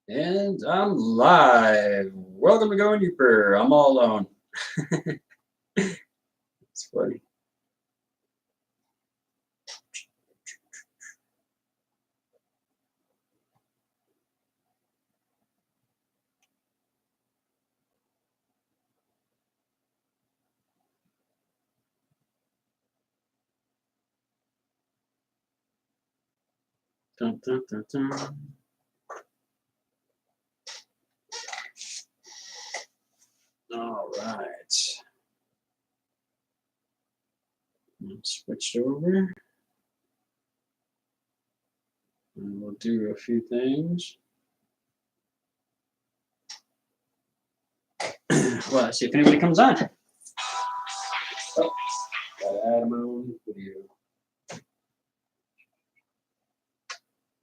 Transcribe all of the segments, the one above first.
And I'm live. Welcome to Going Deeper. I'm all alone. It's funny. Dun, dun, dun, dun. All right. Switched over. And we'll do a few things. Well, let's see if anybody comes on. Oh, gotta add my own video.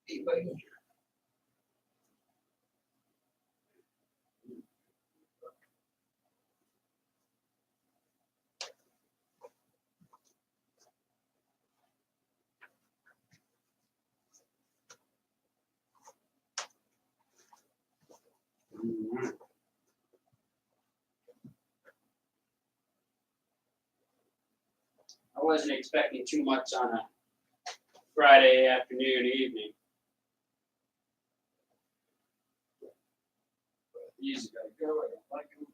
Hey, buddy. I wasn't expecting too much on a Friday afternoon, evening. These gotta go. I don't like them.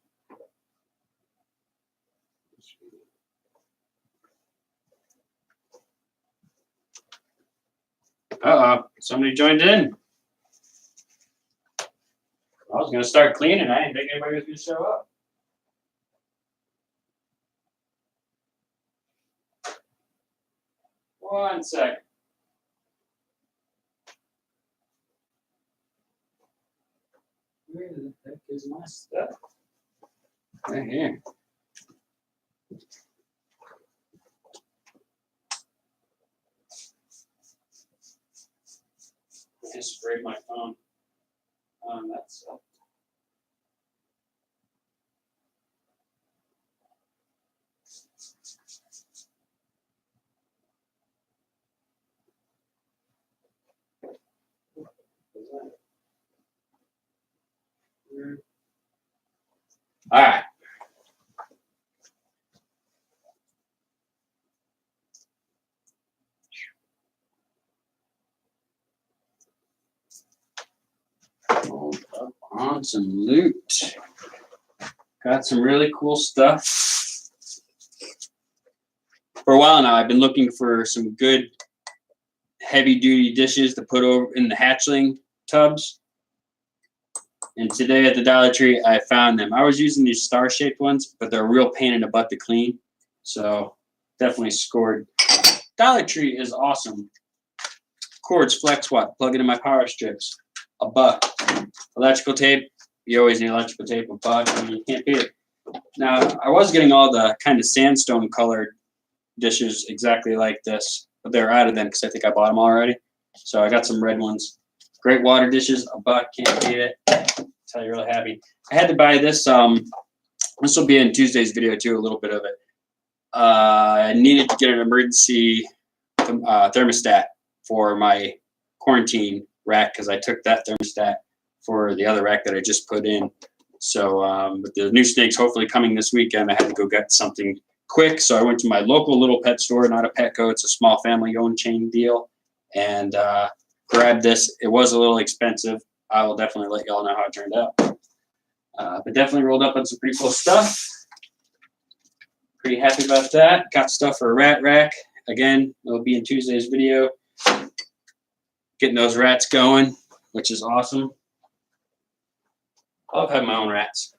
Uh-oh, somebody joined in. I was gonna start cleaning. I didn't think anybody was gonna show up. One second. Where the heck is my stuff? Right here. I just sprayed my phone. That's up. All right. Hold up on some loot. Got some really cool stuff. For a while now, I've been looking for some good heavy-duty dishes to put over in the hatchling tubs. And today at the Dollar Tree, I found them. I was using these star-shaped ones, but they're a real pain in the butt to clean. So definitely scored. Dollar Tree is awesome. Cords, flex swap, plug it in my power strips. $1. Electrical tape. You always need electrical tape. $1. I mean, you can't beat it. Now, I was getting all the kind of sandstone colored dishes exactly like this, but they're out of them because I think I bought them already. So I got some red ones. Great water dishes, $1. Can't beat it. Tell you, really happy. I had to buy this. This will be in Tuesday's video too, a little bit of it. I needed to get an emergency thermostat for my quarantine rack because I took that thermostat for the other rack that I just put in. So with the new snakes hopefully coming this weekend, I had to go get something quick. So I went to my local little pet store, not a Petco. It's a small family-owned chain deal, and grabbed this. It was a little expensive. I will definitely let y'all know how it turned out. But definitely rolled up on some pretty cool stuff. Pretty happy about that. Got stuff for a rat rack. Again, it'll be in Tuesday's video. Getting those rats going, which is awesome. I love having my own rats.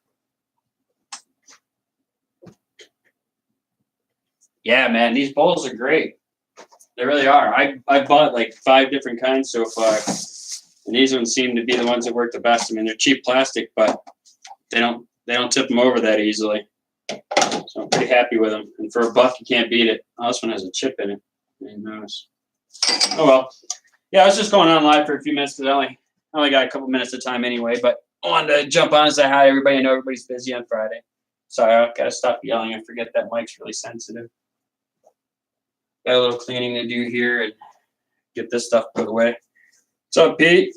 Yeah, man, these bowls are great. They really are. I bought like 5 different kinds so far, and these ones seem to be the ones that work the best. I mean, they're cheap plastic, but they don't tip them over that easily. So I'm pretty happy with them. And for $1, you can't beat it. Oh, this one has a chip in it. I didn't notice. Oh well. Yeah, I was just going on live for a few minutes because I only got a couple minutes of time anyway. But I wanted to jump on and say hi to everybody. I know everybody's busy on Friday. Sorry, I gotta stop yelling. I forget that mic's really sensitive. Got a little cleaning to do here and get this stuff put away. What's up, Pete?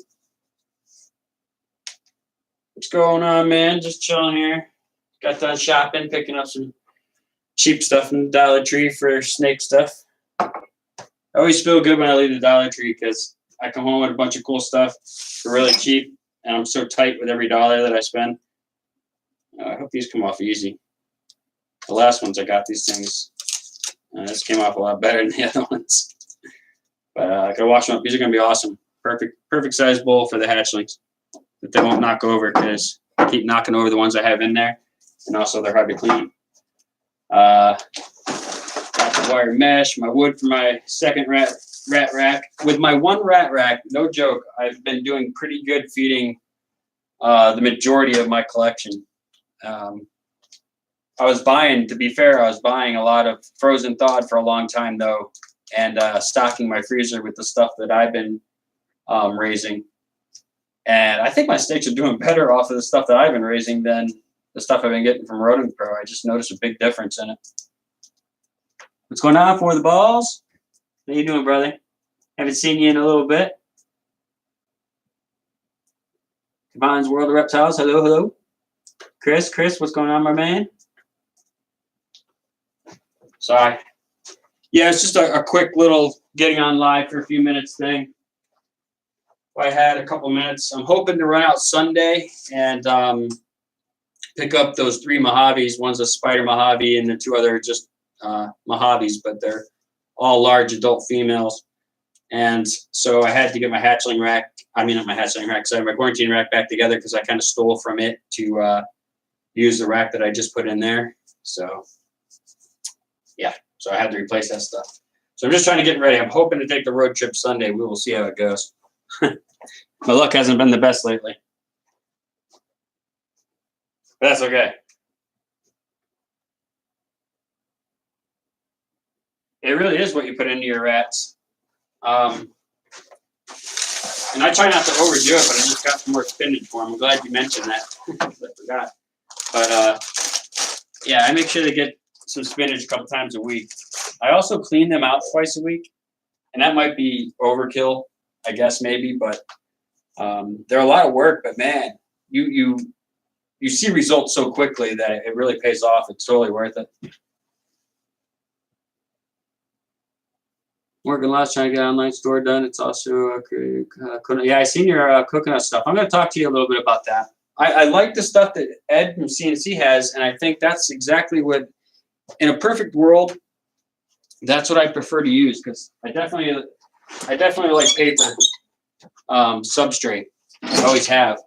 What's going on, man? Just chilling here. Got done shopping, picking up some cheap stuff from the Dollar Tree for snake stuff. I always feel good when I leave the Dollar Tree because I come home with a bunch of cool stuff for really cheap, and I'm so tight with every dollar that I spend. I hope these come off easy. The last ones I got these things. This came off a lot better than the other ones. But I gotta wash them up. These are gonna be awesome. Perfect size bowl for the hatchlings that they won't knock over because I keep knocking over the ones I have in there, and also they're hard to clean. Got the wire mesh, my wood for my second rat rack. With my one rat rack, no joke, I've been doing pretty good feeding the majority of my collection. I was buying a lot of frozen thawed for a long time though, and stocking my freezer with the stuff that I've been raising. And I think my snakes are doing better off of the stuff that I've been raising than the stuff I've been getting from Rodent Pro. I just noticed a big difference in it. What's going on for the balls? How you doing, brother? Haven't seen you in a little bit. Kavan's World of Reptiles. Hello. Chris, what's going on, my man? Sorry. Yeah, it's just a quick little getting on live for a few minutes thing. I had a couple minutes. I'm hoping to run out Sunday and pick up those 3 Mojaves. One's a spider Mojave and the 2 other just Mojaves, but they're all large adult females. And so I had to get my hatchling rack. I mean, not my hatchling rack. So I have my quarantine rack back together because I kind of stole from it to use the rack that I just put in there. So yeah, so I had to replace that stuff. So I'm just trying to get ready. I'm hoping to take the road trip Sunday. We will see how it goes. My luck hasn't been the best lately. But that's okay. It really is what you put into your rats. And I try not to overdo it, but I just got some more spinach for them. I'm glad you mentioned that. I forgot. But yeah, I make sure to get some spinach a couple times a week. I also clean them out twice a week, and that might be overkill, I guess maybe, but they're a lot of work. But man, you see results so quickly that it really pays off. It's totally worth it. Working lots trying to get an online store done. It's also yeah, I seen your coconut stuff. I'm going to talk to you a little bit about that. I like the stuff that Ed from CNC has, and I think that's exactly what, in a perfect world, that's what I prefer to use because I definitely like paper substrate. I always have.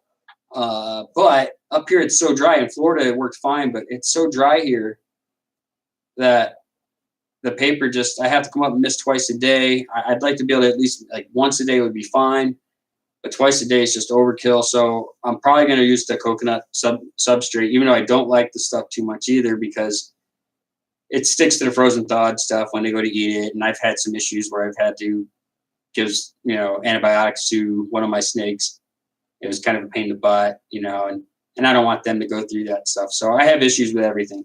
But up here it's so dry. In Florida it worked fine, but it's so dry here that the paper just, I have to come up and miss twice a day. I'd like to be able to at least like once a day would be fine, but twice a day is just overkill. So I'm probably going to use the coconut substrate, even though I don't like the stuff too much either because it sticks to the frozen thawed stuff when they go to eat it. And I've had some issues where I've had to give, antibiotics to one of my snakes. It was kind of a pain in the butt, and I don't want them to go through that stuff. So I have issues with everything.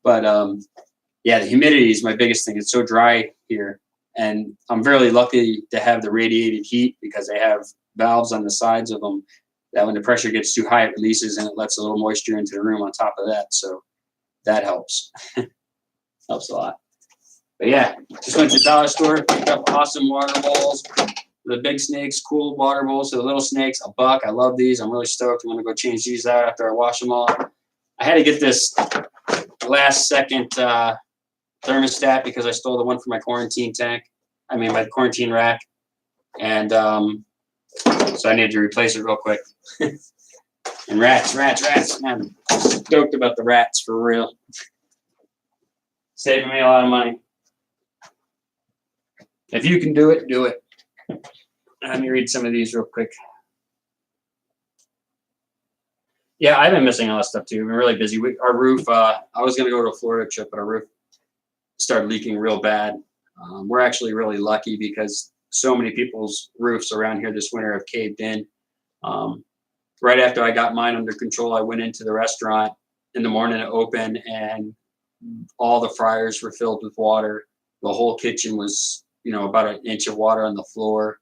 But, yeah, the humidity is my biggest thing. It's so dry here. And I'm very lucky to have the radiated heat because they have valves on the sides of them that when the pressure gets too high, it releases and it lets a little moisture into the room on top of that. So that helps. Helps a lot. But yeah, just went to the dollar store, picked up awesome water bowls. The big snakes, cool water bowls. So the little snakes, $1. I love these. I'm really stoked. I'm going to go change these out after I wash them all. I had to get this last second thermostat because I stole the one from my quarantine my quarantine rack. And so I needed to replace it real quick. And rats. Man, I'm stoked about the rats for real. Saving me a lot of money. If you can do it, do it. Let me read some of these real quick. Yeah, I've been missing a lot of stuff too. We've been really busy. Our roof, I was going to go to a Florida trip, but our roof started leaking real bad. We're actually really lucky because so many people's roofs around here this winter have caved in. Right after I got mine under control, I went into the restaurant in the morning to open, and all the fryers were filled with water. The whole kitchen was, about an inch of water on the floor.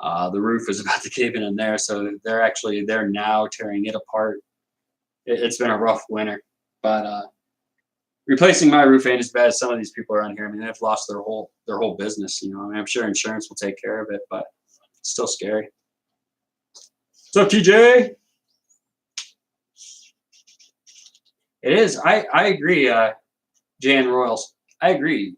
The roof is about to cave in there, so they're now tearing it apart. It's been a rough winter, but replacing my roof ain't as bad as some of these people around here. I mean, they've lost their whole business. You know, I mean, I'm sure insurance will take care of it, but it's still scary. What's up, TJ? It is. I agree, Jan Royals. I agree.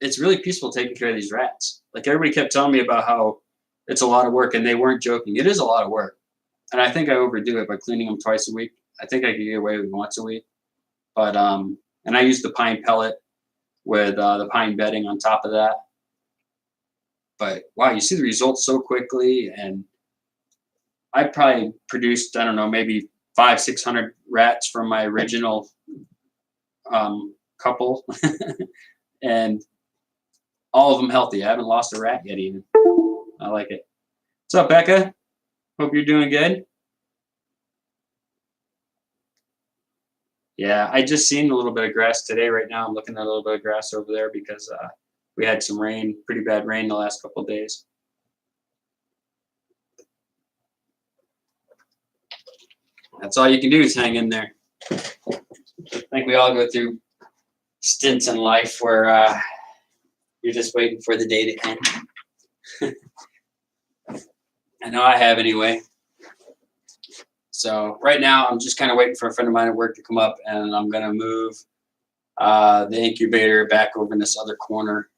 It's really peaceful taking care of these rats. Like everybody kept telling me about how it's a lot of work, and they weren't joking. It is a lot of work, and I think I overdo it by cleaning them twice a week. I think I could get away with once a week, but and I use the pine pellet with the pine bedding on top of that. But wow, you see the results so quickly, and I probably produced, I don't know, maybe 500-600 rats from my original couple, and all of them healthy. I haven't lost a rat yet even. I like it. What's up, Becca? Hope you're doing good. Yeah, I just seen a little bit of grass today. Right now I'm looking at a little bit of grass over there because we had some rain, pretty bad rain the last couple of days. That's all you can do is hang in there. I think we all go through stints in life where you're just waiting for the day to end. I know I have anyway. So right now I'm just kind of waiting for a friend of mine at work to come up, and I'm going to move the incubator back over in this other corner.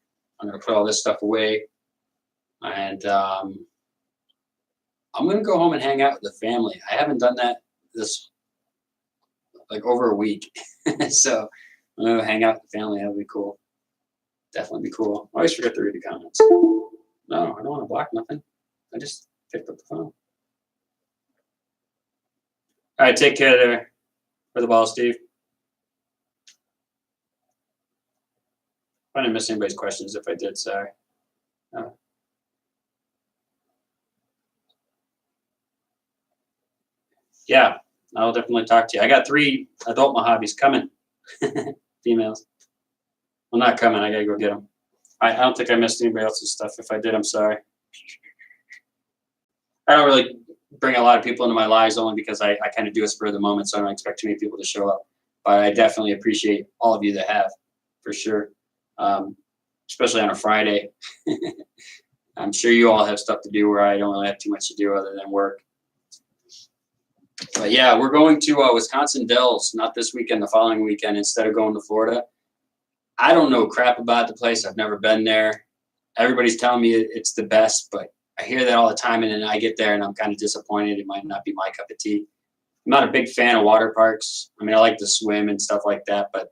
I'm going to put all this stuff away, and I'm going to go home and hang out with the family. I haven't done that this like over a week. So I'm going to hang out with the family. That'll be cool. Definitely be cool. I always forget to read the comments. No, I don't want to block nothing. I just picked up the phone. All right, take care there for the ball, Steve. I didn't miss anybody's questions. If I did, sorry. Yeah, I'll definitely talk to you. I got 3 adult Mojaves coming. Females. Well, not coming. I got to go get them. I don't think I missed anybody else's stuff. If I did, I'm sorry. I don't really bring a lot of people into my lives only because I kind of do a spur of the moment, so I don't expect too many people to show up. But I definitely appreciate all of you that have, for sure, especially on a Friday. I'm sure you all have stuff to do where I don't really have too much to do other than work. But yeah, we're going to Wisconsin Dells, not this weekend, the following weekend, instead of going to Florida. I don't know crap about the place. I've never been there. Everybody's telling me it's the best, but I hear that all the time, and then I get there and I'm kind of disappointed. It might not be my cup of tea. I'm not a big fan of water parks. I mean, I like to swim and stuff like that, but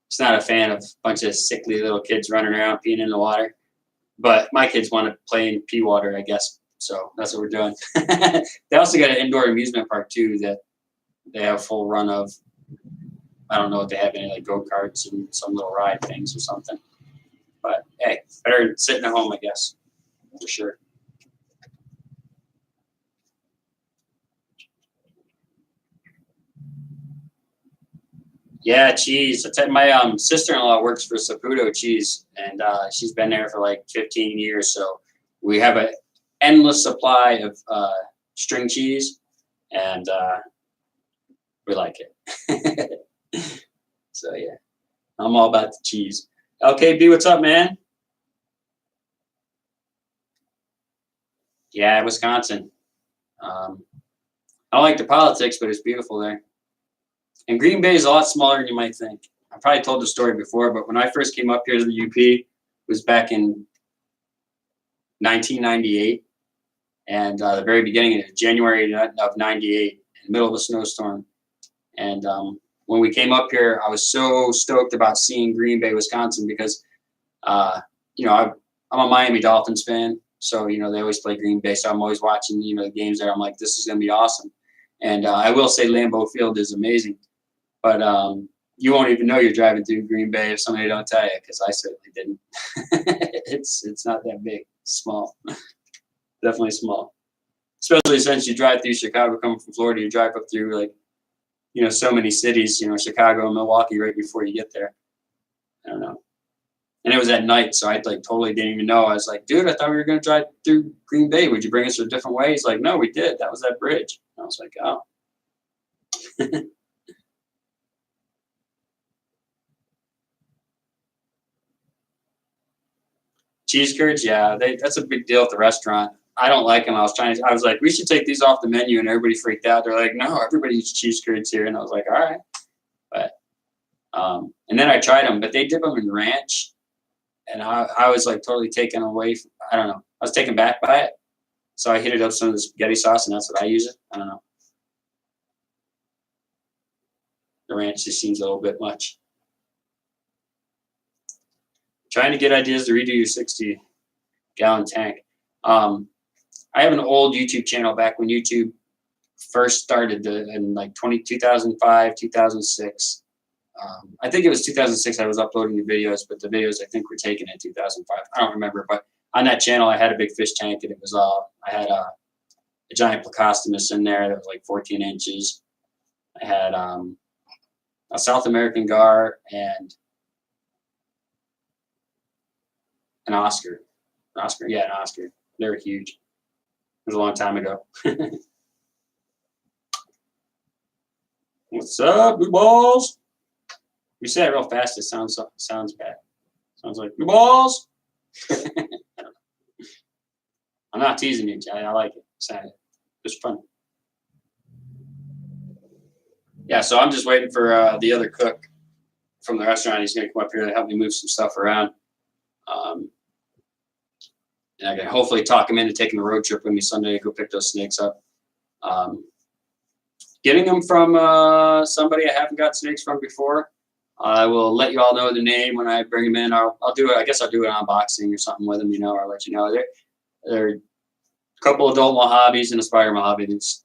it's not a fan of a bunch of sickly little kids running around peeing in the water. But my kids want to play in pee water, I guess. So that's what we're doing. They also got an indoor amusement park too that they have full run of. I don't know if they have any like go-karts and some little ride things or something. But hey, better than sitting at home, I guess, for sure. Yeah, cheese. My sister-in-law works for Saputo Cheese, and she's been there for like 15 years. So we have an endless supply of string cheese, and we like it. So yeah, I'm all about the cheese. LKB, what's up, man? Yeah, Wisconsin. I don't like the politics, but it's beautiful there. And Green Bay is a lot smaller than you might think. I probably told the story before, but when I first came up here to the UP, it was back in 1998, and the very beginning of January of '98, in the middle of a snowstorm. And when we came up here, I was so stoked about seeing Green Bay, Wisconsin, because you know I'm a Miami Dolphins fan, so you know they always play Green Bay, so I'm always watching the games there. I'm like, this is gonna be awesome. And I will say Lambeau Field is amazing. But you won't even know you're driving through Green Bay if somebody don't tell you, because I certainly didn't. It's not that big. It's small. Definitely small. Especially since you drive through Chicago coming from Florida, you drive up through like, so many cities, Chicago and Milwaukee right before you get there. I don't know. And it was at night, so I like totally didn't even know. I was like, dude, I thought we were gonna drive through Green Bay. Would you bring us a different way? He's like, no, we did. That was that bridge. And I was like, oh. Cheese curds, yeah, that's a big deal at the restaurant. I don't like them. I was like, we should take these off the menu, and everybody freaked out. They're like, no, everybody eats cheese curds here, and I was like, all right. But and then I tried them, but they dip them in ranch, and I was like totally taken away. I don't know. I was taken back by it, so I heated up some of the spaghetti sauce, and that's what I use it. I don't know. The ranch just seems a little bit much. Trying to get ideas to redo your 60-gallon tank. I have an old YouTube channel back when YouTube first started in like 2005, 2006. I think it was 2006 I was uploading the videos, but the videos I think were taken in 2005. I don't remember, but on that channel I had a big fish tank, and it was I had a giant Plecostomus in there that was like 14 inches. I had a South American gar and an Oscar. An Oscar? Yeah, an Oscar. They were huge. It was a long time ago. What's up, blue balls? You say it real fast, it sounds bad. Sounds like blue balls. I'm not teasing you, Jay. I like it. It's fun. Yeah, so I'm just waiting for the other cook from the restaurant. He's going to come up here to help me move some stuff around. And I can hopefully talk him into taking a road trip with me Sunday to go pick those snakes up. Getting them from somebody I haven't got snakes from before. I will let you all know the name when I bring them in. I'll do it. I guess I'll do an unboxing or something with them, you know, or let you know. They're a couple adult Mojaves and a spider Mojave. That's,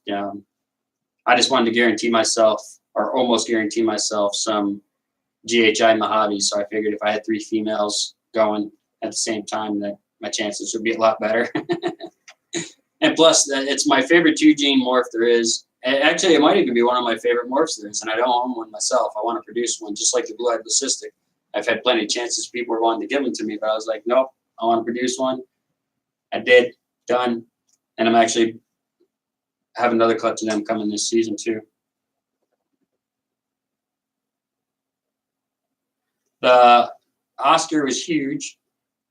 I just wanted to guarantee myself, or almost guarantee myself, some GHI Mojaves. So I figured if I had 3 females going at the same time, that my chances would be a lot better. And plus, it's my favorite 2-gene morph there is. Actually, it might even be one of my favorite morphs there is, and I don't own one myself. I want to produce one, just like the blue-eyed leucistic. I've had plenty of chances people were wanting to give them to me, but I was like, nope, I want to produce one. I did, done, and I'm actually have another clutch of them coming this season too. The Oscar was huge.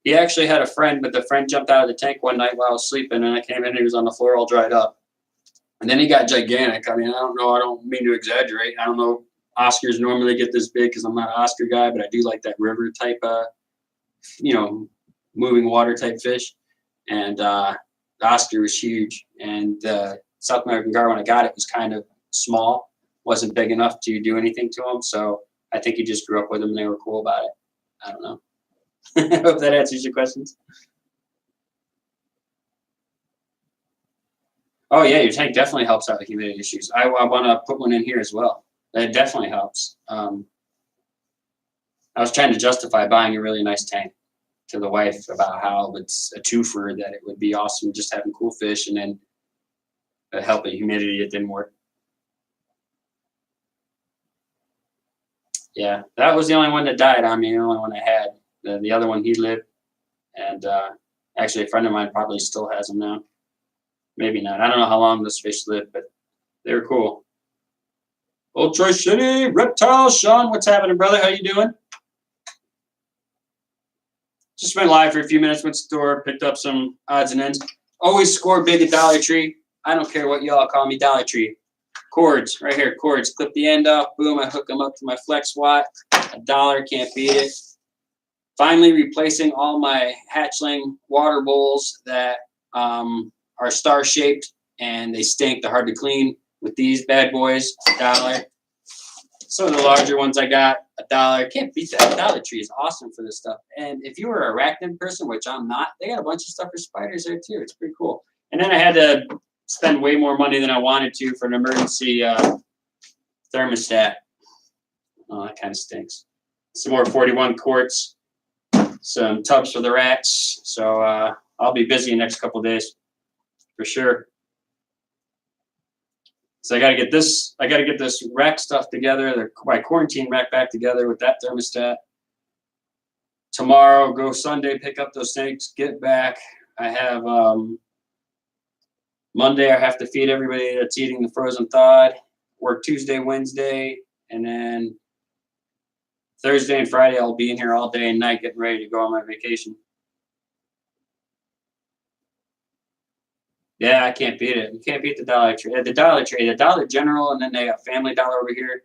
He actually had a friend, but the friend jumped out of the tank one night while I was sleeping, and I came in and he was on the floor all dried up. And then he got gigantic. I mean, I don't know. I don't mean to exaggerate. I don't know. Oscars normally get this big because I'm not an Oscar guy, but I do like that river type, moving water type fish. And the Oscar was huge. And the South American gar, when I got it, was kind of small. Wasn't big enough to do anything to him. So I think he just grew up with them and they were cool about it. I don't know. I hope that answers your questions. Oh yeah, your tank definitely helps out with humidity issues. I want to put one in here as well. That definitely helps. I was trying to justify buying a really nice tank to the wife about how it's a twofer, that it would be awesome just having cool fish and then help with humidity. It didn't work. Yeah, that was the only one that died on me, the only one I had. The other one, he lived. And actually, a friend of mine probably still has them now. Maybe not. I don't know how long those fish lived, but they were cool. Old Troy City, Reptile, Sean, what's happening, brother? How you doing? Just went live for a few minutes, went to the store, picked up some odds and ends. Always score big at Dollar Tree. I don't care what y'all call me, Dollar Tree. Cords, right here, cords. Clip the end off, boom, I hook them up to my Flex Watt. $1, can't beat it. Finally replacing all my hatchling water bowls that are star-shaped and they stink. They're hard to clean. With these bad boys, $1. Some of the larger ones I got, $1. Can't beat that. Dollar Tree is awesome for this stuff. And if you were an arachnid person, which I'm not, they got a bunch of stuff for spiders there too. It's pretty cool. And then I had to spend way more money than I wanted to for an emergency thermostat. Oh, that kind of stinks. Some more 41 quarts, some tubs for the rats. So I'll be busy the next couple of days for sure. So I got to get this rack stuff together, my quarantine rack back together with that thermostat. tomorrow, go Sunday, pick up those snakes, get back. I have Monday, I have to feed everybody that's eating the frozen thawed. Work Tuesday, Wednesday, and then Thursday and Friday, I'll be in here all day and night getting ready to go on my vacation. Yeah, I can't beat it. You can't beat the Dollar Tree. The Dollar Tree, the Dollar General, and then they got Family Dollar over here.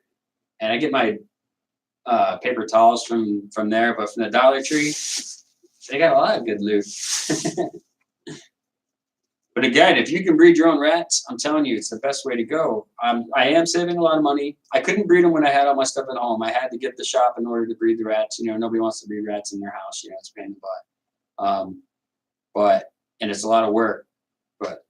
And I get my paper towels from there, but from the Dollar Tree, they got a lot of good loot. But again, if you can breed your own rats, I'm telling you, it's the best way to go. I am saving a lot of money. I couldn't breed them when I had all my stuff at home. I had to get the shop in order to breed the rats. You know, nobody wants to breed rats in their house. You know, it's a pain in the butt. And it's a lot of work, but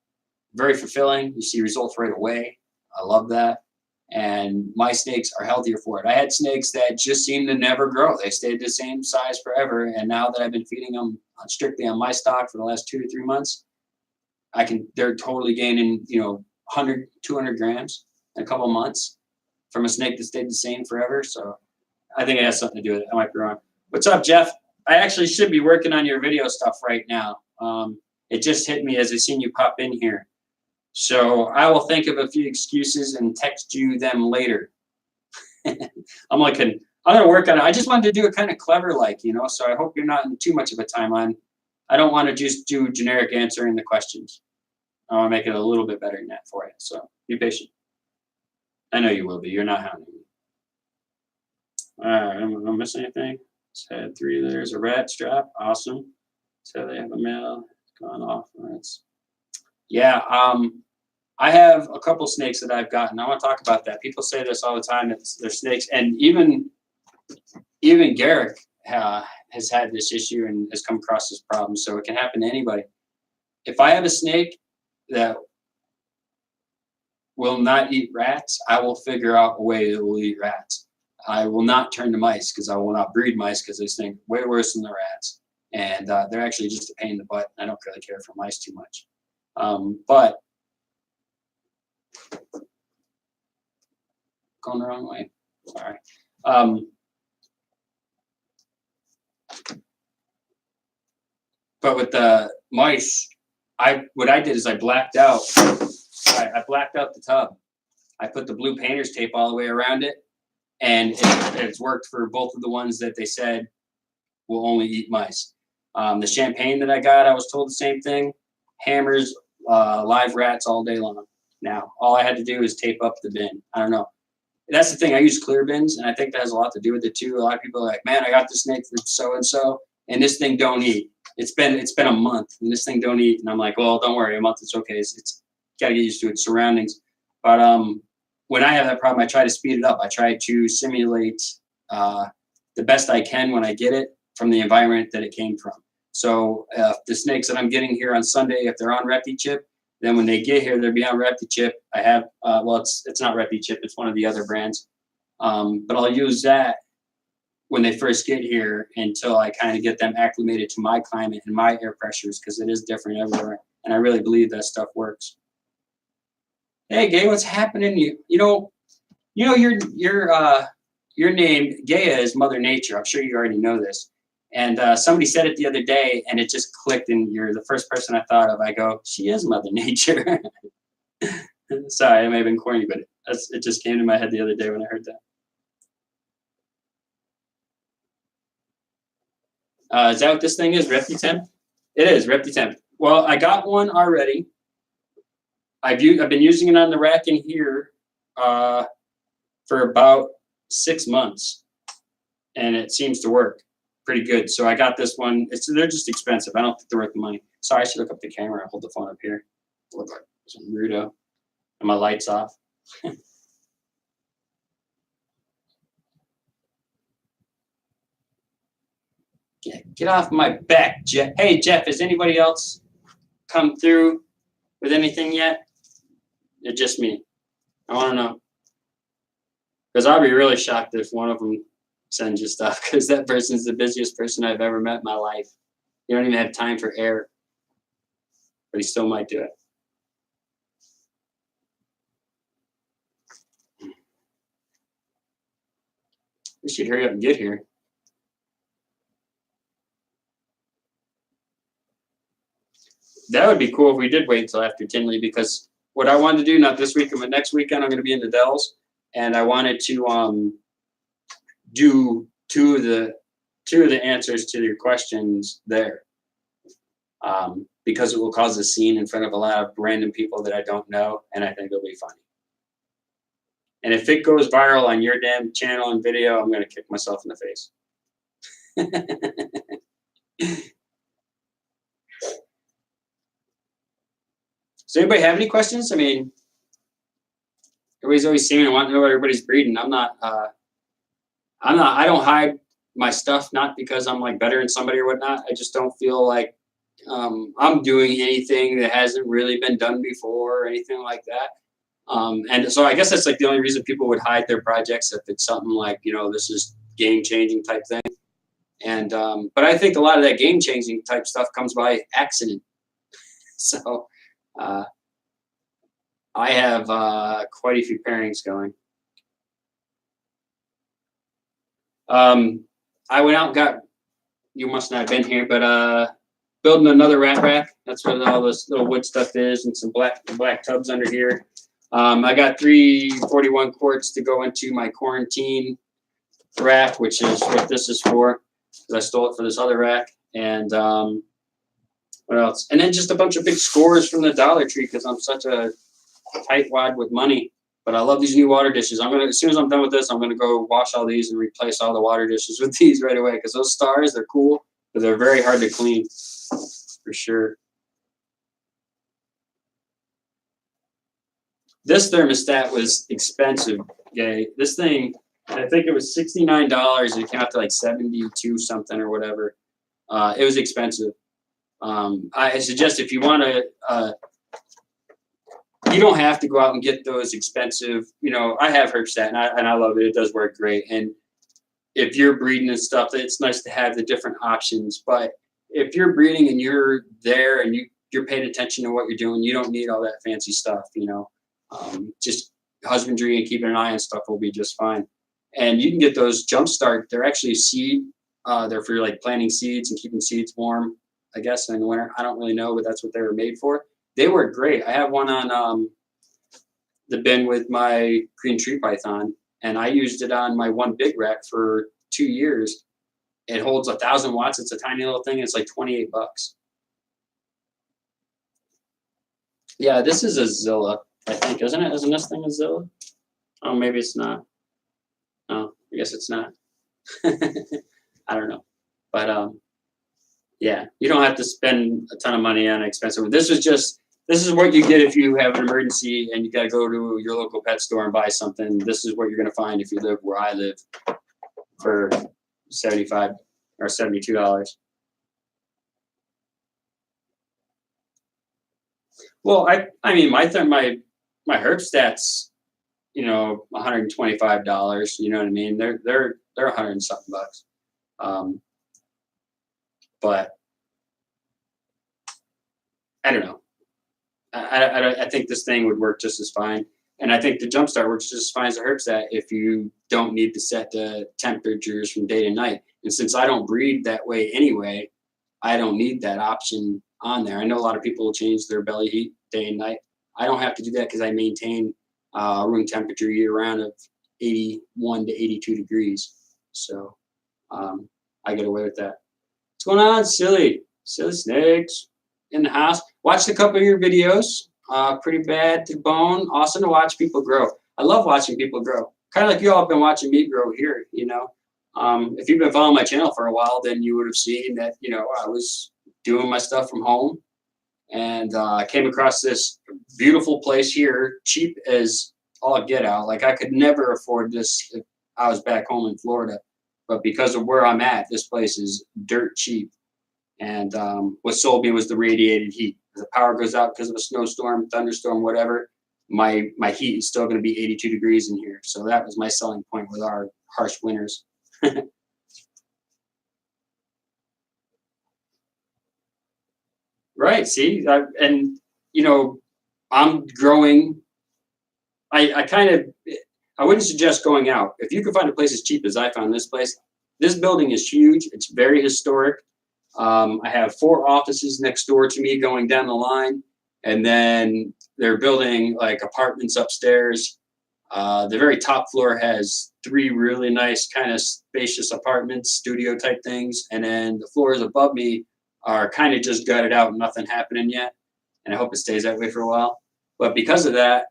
very fulfilling. You see results right away. I love that. And my snakes are healthier for it. I had snakes that just seemed to never grow. They stayed the same size forever. And now that I've been feeding them strictly on my stock for the last 2 to 3 months, they're totally gaining, 100, 200 grams in a couple months from a snake that stayed the same forever. So I think it has something to do with it. I might be wrong. What's up, Jeff? I actually should be working on your video stuff right now. It just hit me as I seen you pop in here. So I will think of a few excuses and text you them later. I'm going to work on it. I just wanted to do it kind of clever so I hope you're not in too much of a timeline. I don't want to just do generic answering the questions. I want to make it a little bit better than that for you. So be patient. I know you will be. You're not hounding me. All right, am I missing anything? It's had 3 layers of rat strap. Awesome. So they have a male. It's gone off. Yeah, I have a couple snakes that I've gotten. I want to talk about that. People say this all the time. They're snakes, and even Garrick has had this issue and has come across this problem. So it can happen to anybody. If I have a snake that will not eat rats, I will figure out a way that will eat rats. I will not turn to mice because I will not breed mice because they stink way worse than the rats. And they're actually just a pain in the butt. I don't really care for mice too much. But going the wrong way. Sorry. But with the mice, what I did is I blacked out. I blacked out the tub. I put the blue painter's tape all the way around it, and it's worked for both of the ones that they said will only eat mice. The champagne that I got, I was told the same thing. Hammers live rats all day long. Now, all I had to do is tape up the bin. I don't know. That's the thing. I use clear bins, and I think that has a lot to do with it too. A lot of people are like, man, I got this snake for so and so, and this thing don't eat. It's been a month, and this thing don't eat. And I'm like, well, don't worry, a month is okay. It's got to get used to its surroundings. But when I have that problem, I try to speed it up. I try to simulate the best I can when I get it from the environment that it came from. So the snakes that I'm getting here on Sunday, if they're on RepiChip, then when they get here, they'll be on RepiChip. I have, it's not RepiChip, it's one of the other brands. But I'll use that when they first get here until I kind of get them acclimated to my climate and my air pressures, because it is different everywhere. And I really believe that stuff works. Hey, Gay, what's happening? You know your name, Gaia, is Mother Nature. I'm sure you already know this. And somebody said it the other day, and it just clicked, and you're the first person I thought of. I go, she is Mother Nature. Sorry, I may have been corny, but it just came to my head the other day when I heard that. Is that what this thing is, RepiTemp? It is, RepiTemp. Well, I got one already. I've been using it on the rack in here for about 6 months, and it seems to work pretty good. So I got this one. They're just expensive. I don't think they're worth the money. Sorry, I should look up the camera and hold the phone up here. Look like some weirdo. And my light's off. Yeah, get off my back, Jeff. Hey, Jeff, has anybody else come through with anything yet? It's just me. I want to know. Because I'll be really shocked if one of them sends you stuff, because that person's the busiest person I've ever met in my life. You don't even have time for air. But he still might do it. We should hurry up and get here. That would be cool if we did wait until after Tinley, because what I wanted to do, not this weekend, but next weekend, I'm going to be in the Dells, and I wanted to do two of the answers to your questions there, because it will cause a scene in front of a lot of random people that I don't know, and I think it'll be funny. And if it goes viral on your damn channel and video, I'm going to kick myself in the face. Does anybody have any questions? I mean, everybody's always seeming to want to know what everybody's breeding. I don't hide my stuff, not because I'm like better than somebody or whatnot. I just don't feel like I'm doing anything that hasn't really been done before or anything like that. And so I guess that's like the only reason people would hide their projects, if it's something like, this is game-changing type thing. And but I think a lot of that game-changing type stuff comes by accident. So I have quite a few pairings going. I went out and got, you must not have been here, but building another rat rack. That's what all this little wood stuff is, and some black tubs under here. I got 3 41 quarts to go into my quarantine rack, which is what this is for, because I stole it for this other rack. And what else? And then just a bunch of big scores from the Dollar Tree, because I'm such a tightwad with money. But I love these new water dishes. As soon as I'm done with this, I'm gonna go wash all these and replace all the water dishes with these right away, because those stars, they're cool, but they're very hard to clean, for sure. This thermostat was expensive. Okay, this thing, I think it was $69, and it came out to like 72 something or whatever. It was expensive. I suggest, if you want to, you don't have to go out and get those expensive. I have Herbstat, and I love it. It does work great. And if you're breeding and stuff, it's nice to have the different options. But if you're breeding and you're there and you're paying attention to what you're doing, you don't need all that fancy stuff. Just husbandry and keeping an eye on stuff will be just fine. And you can get those Jumpstart. They're actually seed. They're for like planting seeds and keeping seeds warm, I guess, in the winter. I don't really know, but that's what they were made for. They work great. I have one on the bin with my green tree python, and I used it on my one big rack for 2 years. It holds 1,000 watts. It's a tiny little thing. It's like $28. Yeah, this is a Zilla, I think, isn't it? Isn't this thing a Zilla? Oh, maybe it's not. No, I guess it's not. I don't know. But yeah, you don't have to spend a ton of money on expensive. This is what you get if you have an emergency and you got to go to your local pet store and buy something. This is what you're going to find if you live where I live for $75 or $72. Well, I mean, my Herbstat's, $125. You know what I mean? They're $100 and something bucks. But I don't know. I think this thing would work just as fine. And I think the Jumpstart works just as fine as the Herbstat if you don't need to set the temperatures from day to night. And since I don't breed that way anyway, I don't need that option on there. I know a lot of people will change their belly heat day and night. I don't have to do that because I maintain room temperature year round of 81 to 82 degrees. So I get away with that. What's going on, Silly Snakes in the house? Watched a couple of your videos. Pretty bad to bone. Awesome to watch people grow. I love watching people grow. Kind of like you all have been watching me grow here, If you've been following my channel for a while, then you would have seen that, I was doing my stuff from home, and I came across this beautiful place here, cheap as all get out. Like, I could never afford this if I was back home in Florida, but because of where I'm at, this place is dirt cheap. And what sold me was the radiated heat. If the power goes out because of a snowstorm, thunderstorm, whatever, my heat is still going to be 82 degrees in here. So that was my selling point with our harsh winters. Right. See, I'm growing. I wouldn't suggest going out. If you can find a place as cheap as I found this place, this building is huge. It's very historic. I have 4 offices next door to me going down the line, and then they're building like apartments upstairs. The very top floor has 3 really nice kind of spacious apartments, studio type things, and then the floors above me are kind of just gutted out, nothing happening yet, and I hope it stays that way for a while. But because of that,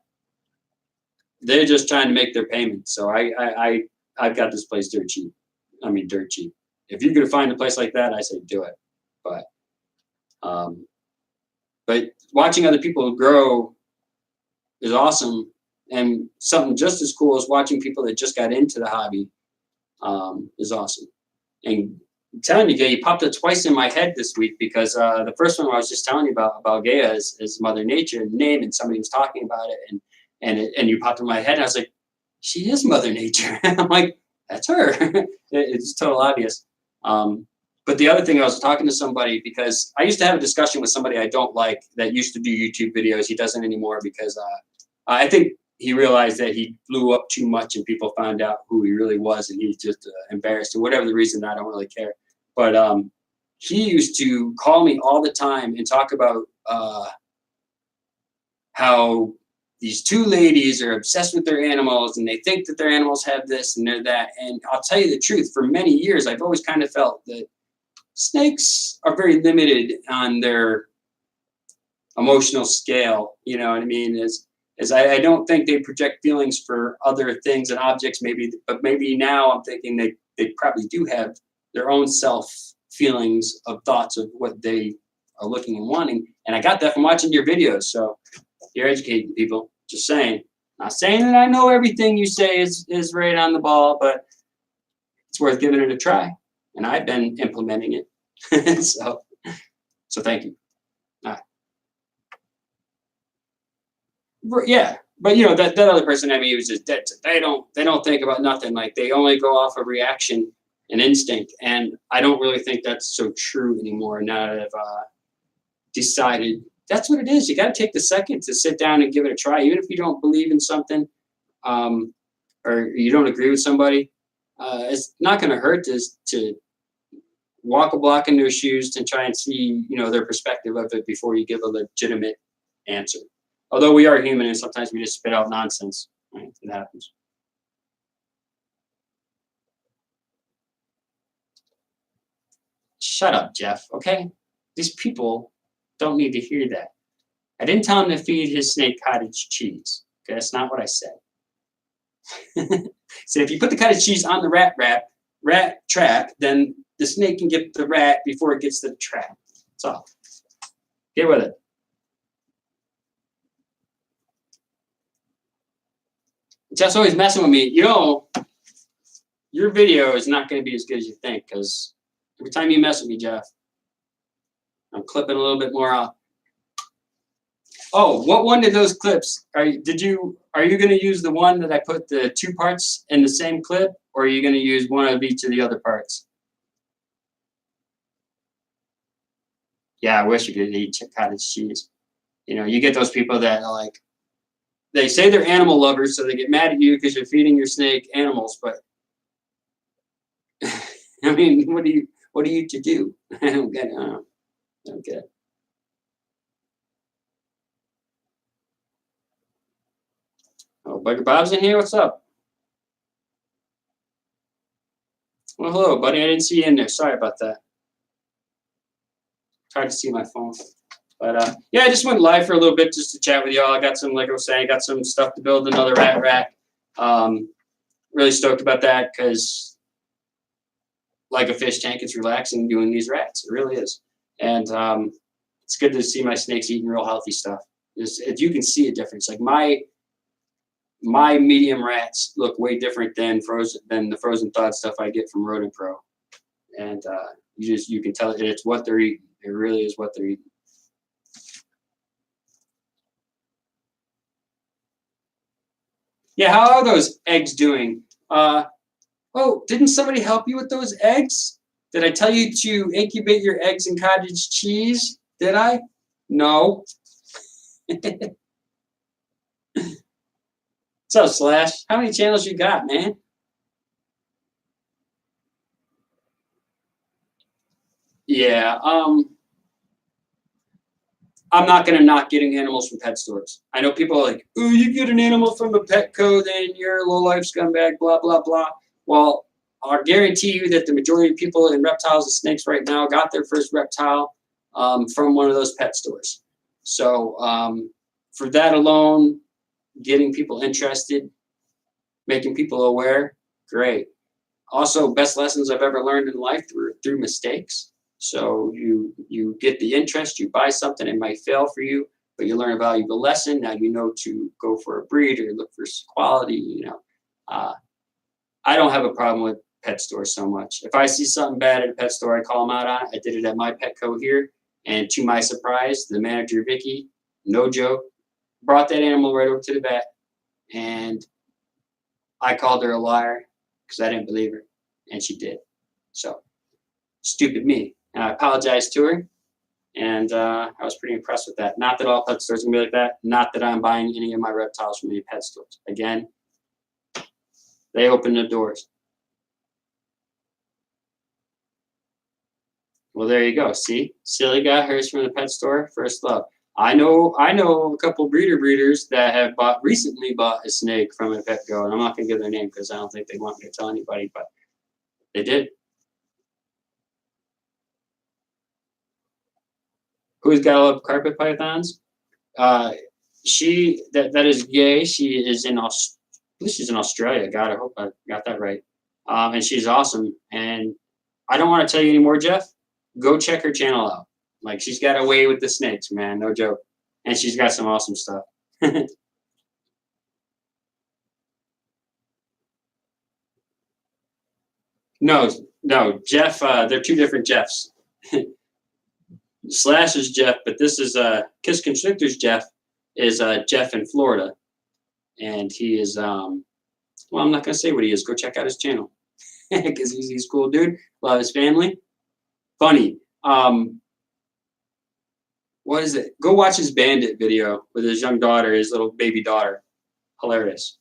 they're just trying to make their payments. So I've got this place dirt cheap. I mean, dirt cheap. If you could find a place like that, I say do it. But um, but watching other people grow is awesome, and something just as cool as watching people that just got into the hobby is awesome. And I'm telling you, Gaia, you popped it twice in my head this week because the first one I was just telling you about Gaia is Mother Nature name, and somebody was talking about it, and you popped in my head, and I was like, she is Mother Nature. I'm like, that's her. It's total obvious. But the other thing, I was talking to somebody because I used to have a discussion with somebody I don't like that used to do YouTube videos. He doesn't anymore because I think he realized that he blew up too much and people found out who he really was, and he's just embarrassed. And whatever the reason, I don't really care. But he used to call me all the time and talk about how these 2 ladies are obsessed with their animals and they think that their animals have this and they're that. And I'll tell you the truth, for many years, I've always kind of felt that snakes are very limited on their emotional scale. You know what I mean? As I don't think they project feelings for other things and objects, maybe, but maybe now I'm thinking they probably do have their own self feelings of thoughts of what they are looking and wanting. And I got that from watching your videos. So you're educating people. Just saying. Not saying that I know everything you say is right on the ball, but it's worth giving it a try. And I've been implementing it. so thank you. All right. Yeah, but you know that other person, I mean, he was just dead. They don't think about nothing. Like they only go off of reaction and instinct. And I don't really think that's so true anymore. Now that I've decided that's what it is. You got to take the second to sit down and give it a try, even if you don't believe in something, or you don't agree with somebody. It's not going to hurt to walk a block in their shoes and try and see, you know, their perspective of it before you give a legitimate answer. Although we are human and sometimes we just spit out nonsense. Right? It happens. Shut up, Jeff. Okay, these people don't need to hear that. I didn't tell him to feed his snake cottage cheese. Okay, that's not what I said. So if you put the cottage cheese on the rat trap, then the snake can get the rat before it gets to the trap. That's all. Get with it. Jeff's always messing with me. You know, your video is not going to be as good as you think because every time you mess with me, Jeff, I'm clipping a little bit more out. Oh, what one did those clips? Are you going to use the one that I put the 2 parts in the same clip, or are you going to use one of each of the other parts? Yeah, I wish you could eat cottage cheese. You know, you get those people that are like, they say they're animal lovers, so they get mad at you because you're feeding your snake animals. But I mean, what are you to do? I don't get it. I don't get it. Oh, Bugger Bob's in here. What's up? Well, hello, buddy. I didn't see you in there. Sorry about that. Tried to see my phone. But yeah, I just went live for a little bit just to chat with y'all. I got some, like I was saying, got some stuff to build another rat rack. Really stoked about that because, like a fish tank, it's relaxing doing these rats. It really is. And it's good to see my snakes eating real healthy stuff. If you can see a difference, like my medium rats look way different than the frozen thawed stuff I get from Rodent Pro, and you can tell it's what they're eating. It really is what they're eating. Yeah, how are those eggs doing? Oh, didn't somebody help you with those eggs? Did I tell you to incubate your eggs in cottage cheese? Did I? No. What's up, Slash? How many channels you got, man? Yeah. I'm not going to knock getting animals from pet stores. I know people are like, oh, you get an animal from a Petco, then you're a low-life scumbag, blah, blah, blah. Well, I'll guarantee you that the majority of people in reptiles and snakes right now got their first reptile from one of those pet stores. So for that alone, getting people interested, making people aware, great. Also, best lessons I've ever learned in life through mistakes. So you get the interest, you buy something, it might fail for you, but you learn a valuable lesson. Now you know to go for a breed or look for quality. I don't have a problem with pet stores so much. If I see something bad at a pet store, I call them out on it. I did it at my Petco here, and to my surprise, the manager Vicky, no joke, brought that animal right over to the vet, and I called her a liar because I didn't believe her, and she did. So stupid me. And I apologized to her, and I was pretty impressed with that. Not that all pet stores are gonna be like that. Not that I'm buying any of my reptiles from any pet stores. Again, they open the doors. Well, there you go. See, Silly got hers from the pet store. First love. I know a couple breeders that have recently bought a snake from a Petco, and I'm not gonna give their name because I don't think they want me to tell anybody, but they did. Who's got a love carpet pythons? That is gay. She is in she's in Australia. God, I hope I got that right. And she's awesome. And I don't want to tell you anymore, Jeff. Go check her channel out. Like, she's got a way with the snakes, man. No joke. And she's got some awesome stuff. No, Jeff. They're two different Jeffs. Slash is Jeff, but this is Kiss Constrictors Jeff is Jeff in Florida, and he is well, I'm not gonna say what he is. Go check out his channel because he's a cool dude. Love his family. Funny. What is it? Go watch his Bandit video with his young daughter, his little baby daughter. Hilarious.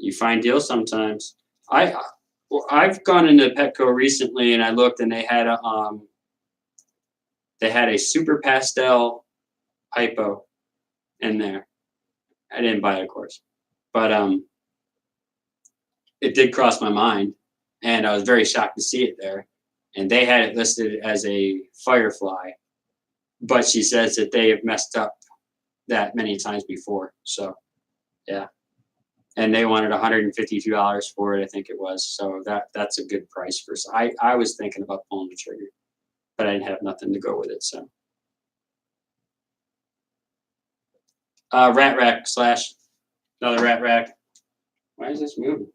You find deals sometimes. I've gone into Petco recently and I looked and they had a super pastel hypo in there. I didn't buy it, of course, but it did cross my mind, and I was very shocked to see it there. And they had it listed as a firefly, but she says that they have messed up that many times before. So, yeah. And they wanted $152 for it, I think it was. So that's a good price for. I was thinking about pulling the trigger, but I didn't have nothing to go with it. So, rat rack slash another rat rack. Why is this moving?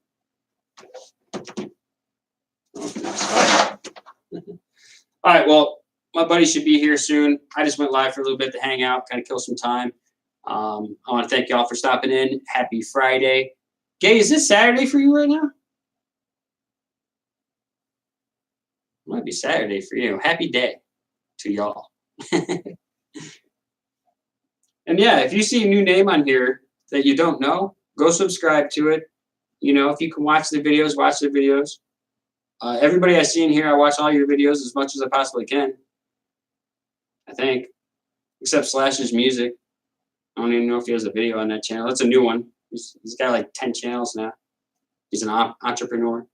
All right. Well, my buddy should be here soon. I just went live for a little bit to hang out, kind of kill some time. I want to thank y'all for stopping in. Happy Friday. Gay, is this Saturday for you right now? It might be Saturday for you. Happy day to y'all. And yeah, if you see a new name on here that you don't know, go subscribe to it. You know, if you can watch the videos, watch the videos. Everybody I see in here, I watch all your videos as much as I possibly can. I think, except Slash's music. I don't even know if he has a video on that channel. That's a new one. He's got like 10 channels now. He's an entrepreneur.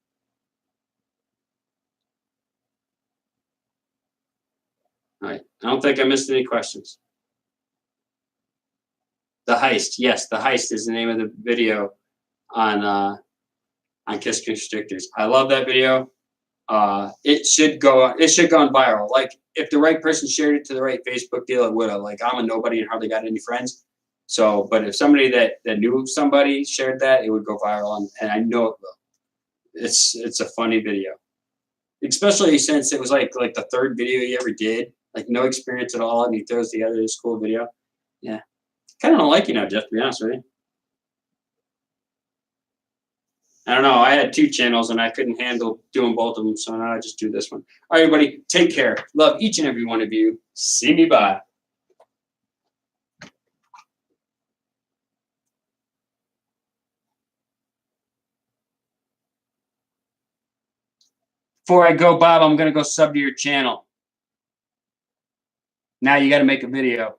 All right. I don't think I missed any questions. The Heist. Yes, The Heist is the name of the video on Kiss Constrictors. I love that video. It should go on viral. Like, if the right person shared it to the right Facebook deal, it would have. Like, I'm a nobody and hardly got any friends. So, but if somebody that knew somebody shared that, it would go viral, and I know it will. It's a funny video, especially since it was like the third video he ever did. Like, no experience at all, and he throws together this cool video. Yeah, kind of don't like you now, Jeff. To be honest with you. I don't know. I had 2 channels and I couldn't handle doing both of them, so now I just do this one. All right, everybody, take care. Love each and every one of you. See me bye. Before I go, Bob, I'm going to go sub to your channel. Now you got to make a video.